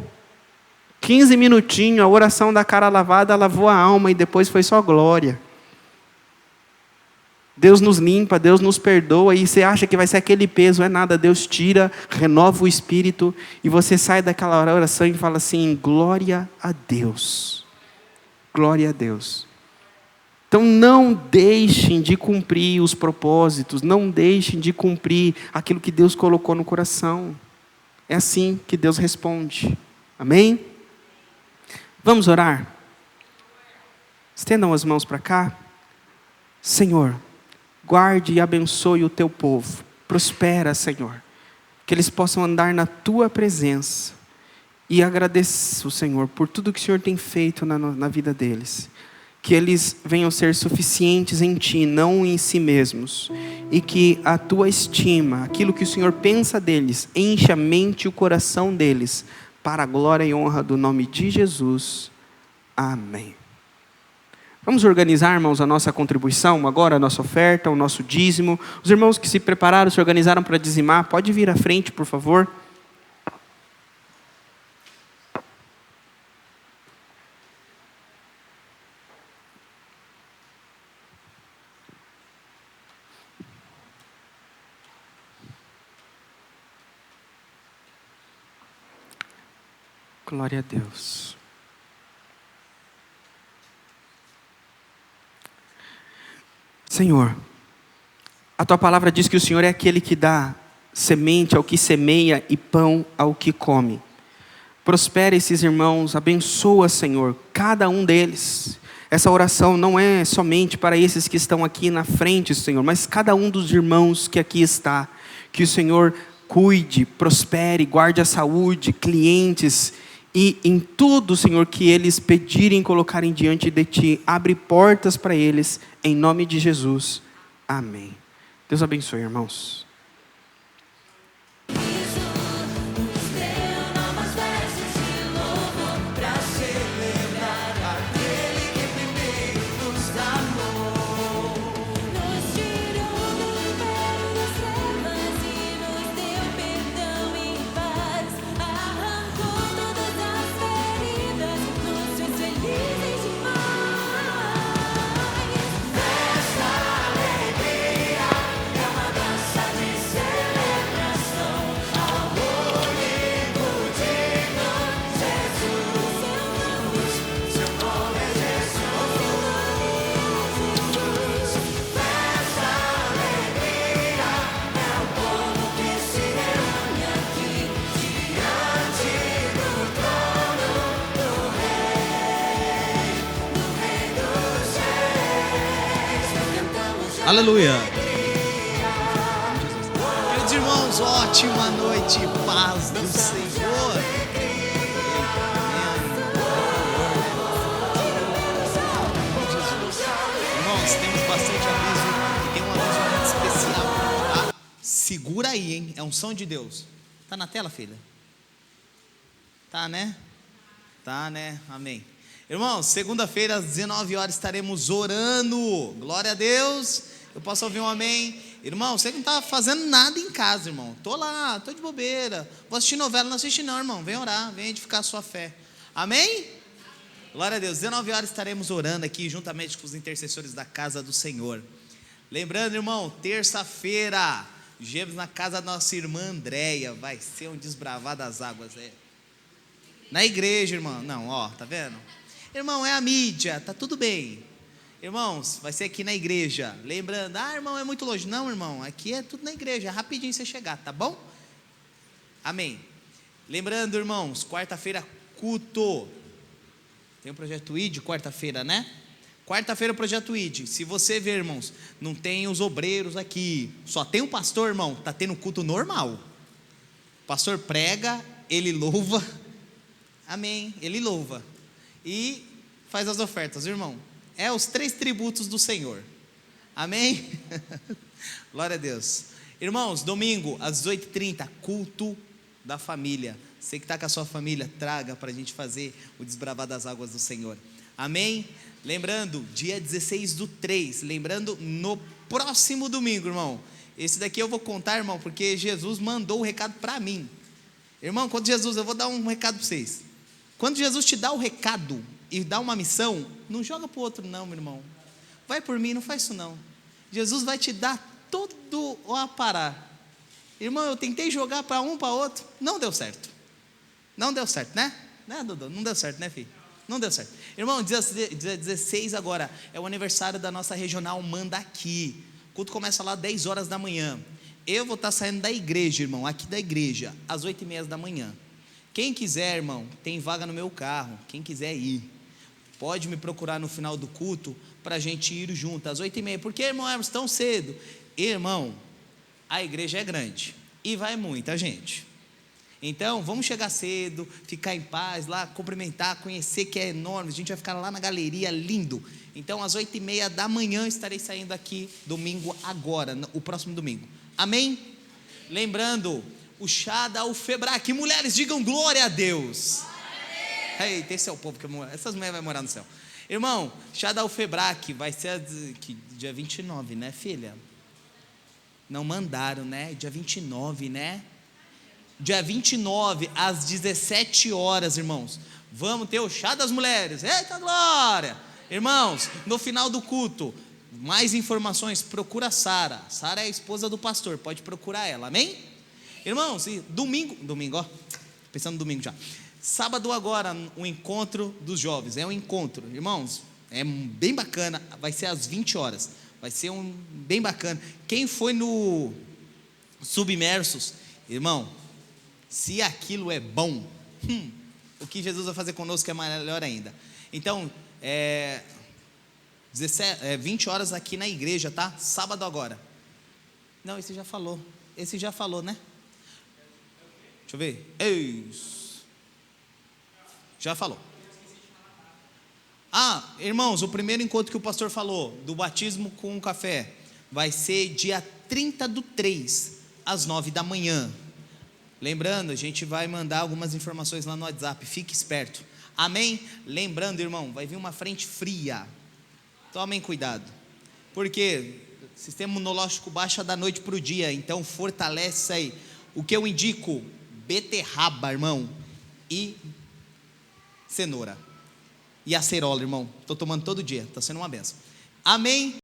15 minutinhos, a oração da cara lavada lavou a alma e depois foi só glória. Deus nos limpa, Deus nos perdoa, e você acha que vai ser aquele peso, é nada, Deus tira, renova o espírito, e você sai daquela oração e fala assim, glória a Deus. Glória a Deus. Então não deixem de cumprir os propósitos, não deixem de cumprir aquilo que Deus colocou no coração. É assim que Deus responde. Amém? Vamos orar? Estendam as mãos para cá. Senhor, guarde e abençoe o teu povo. Prospera, Senhor. Que eles possam andar na tua presença. E agradeço, Senhor, por tudo que o Senhor tem feito na vida deles. Que eles venham ser suficientes em Ti, não em si mesmos. E que a Tua estima, aquilo que o Senhor pensa deles, encha a mente e o coração deles, para a glória e honra do nome de Jesus. Amém. Vamos organizar, irmãos, a nossa contribuição agora, a nossa oferta, o nosso dízimo. Os irmãos que se prepararam, se organizaram para dizimar, pode vir à frente, por favor. Glória a Deus. Senhor, a Tua palavra diz que o Senhor é aquele que dá semente ao que semeia e pão ao que come. Prospera esses irmãos, abençoa, Senhor, cada um deles. Essa oração não é somente para esses que estão aqui na frente, Senhor, mas cada um dos irmãos que aqui está. Que o Senhor cuide, prospere, guarde a saúde, clientes. E em tudo, Senhor, que eles pedirem e colocarem diante de Ti, abre portas para eles, em nome de Jesus. Amém. Deus abençoe, irmãos. Aleluia. Queridos irmãos, ótima noite, paz do Senhor. Irmãos, temos bastante aviso e tem um aviso muito especial, tá? Segura aí, hein? É unção de Deus. Tá na tela, filha? Tá, né? Tá, né? Amém. Irmãos, segunda-feira às 19 horas estaremos orando. Glória a Deus. Eu posso ouvir um amém? Irmão, você que não está fazendo nada em casa, irmão. Tô lá, tô de bobeira. Vou assistir novela, não assiste não, irmão. Vem orar, vem edificar a sua fé. Amém? Glória a Deus. 19 horas estaremos orando aqui juntamente com os intercessores da casa do Senhor. Lembrando, irmão, terça-feira, gemos na casa da nossa irmã Andréia. Vai ser um desbravar das águas, na igreja, irmão. Não, ó, tá vendo? Irmão, é a mídia, tá tudo bem. Irmãos, vai ser aqui na igreja. Lembrando, irmão, é muito longe. Não, irmão, aqui é tudo na igreja, é rapidinho você chegar, tá bom? Amém. Lembrando, irmãos, quarta-feira, culto. Tem o Projeto ID, quarta-feira, né? Quarta-feira o Projeto ID. Se você ver, irmãos, não tem os obreiros aqui, só tem o pastor, irmão, tá tendo culto normal. O pastor prega, ele louva. Amém, ele louva e faz as ofertas, irmão. É os 3 tributos do Senhor. Amém? Glória a Deus. Irmãos, domingo às 18h30, culto da família. Você que está com a sua família, traga para a gente fazer o desbravar das águas do Senhor. Amém? Lembrando, dia 16/3, lembrando, no próximo domingo, irmão. Esse daqui eu vou contar, irmão, porque Jesus mandou o recado para mim. Irmão, quando Jesus, eu vou dar um recado para vocês. Quando Jesus te dá o recado e dá uma missão, não joga para o outro não, meu irmão. Vai por mim, não faz isso não. Jesus vai te dar todo o aparar. Irmão, eu tentei jogar para um, para outro, não deu certo. Não deu certo, né? Né, Dudu? Não deu certo, né, filho? Não deu certo. Irmão, dia 16 agora é o aniversário da nossa regional Mandaqui. O culto começa lá às 10 horas da manhã. Eu vou estar saindo da igreja, irmão, aqui da igreja, às 8h30 da manhã. Quem quiser, irmão, tem vaga no meu carro. Quem quiser ir, pode me procurar no final do culto para a gente ir junto, às 8h30. Por que, irmão, é tão cedo? Irmão, a igreja é grande e vai muita gente. Então, vamos chegar cedo, ficar em paz lá, cumprimentar, conhecer que é enorme. A gente vai ficar lá na galeria, lindo. Então, às 8h30 da manhã estarei saindo aqui, domingo agora, o próximo domingo. Amém? Lembrando, o chá da Ufebrac. Mulheres, digam glória a Deus. Eita, esse é o povo que essas mulheres vão morar no céu. Irmão, chá da Ufebrac vai ser dia 29, né, filha? Não mandaram, né? Dia 29, né? Dia 29, às 17 horas, irmãos. Vamos ter o chá das mulheres. Eita glória! Irmãos, no final do culto, mais informações, procura a Sara. Sara é a esposa do pastor, pode procurar ela, amém? Irmãos, e domingo, ó, pensando no domingo já. Sábado agora, o encontro dos jovens, é um encontro, irmãos, é bem bacana, vai ser às 20 horas, vai ser bem bacana. Quem foi no Submersos, irmão, se aquilo é bom, o que Jesus vai fazer conosco é melhor ainda. Então, 20 horas aqui na igreja, tá? Sábado agora. Não, esse já falou, né? Deixa eu ver. Isso. Já falou. Irmãos, o primeiro encontro que o pastor falou, do batismo com o café, vai ser dia 30/3, às 9 da manhã. Lembrando, a gente vai mandar algumas informações lá no WhatsApp, fique esperto. Amém? Lembrando, irmão, vai vir uma frente fria. Tomem cuidado. Porque o sistema imunológico baixa da noite para o dia, então fortalece aí. O que eu indico? Beterraba, irmão, e cenoura. E acerola, irmão. Estou tomando todo dia, está sendo uma benção. Amém?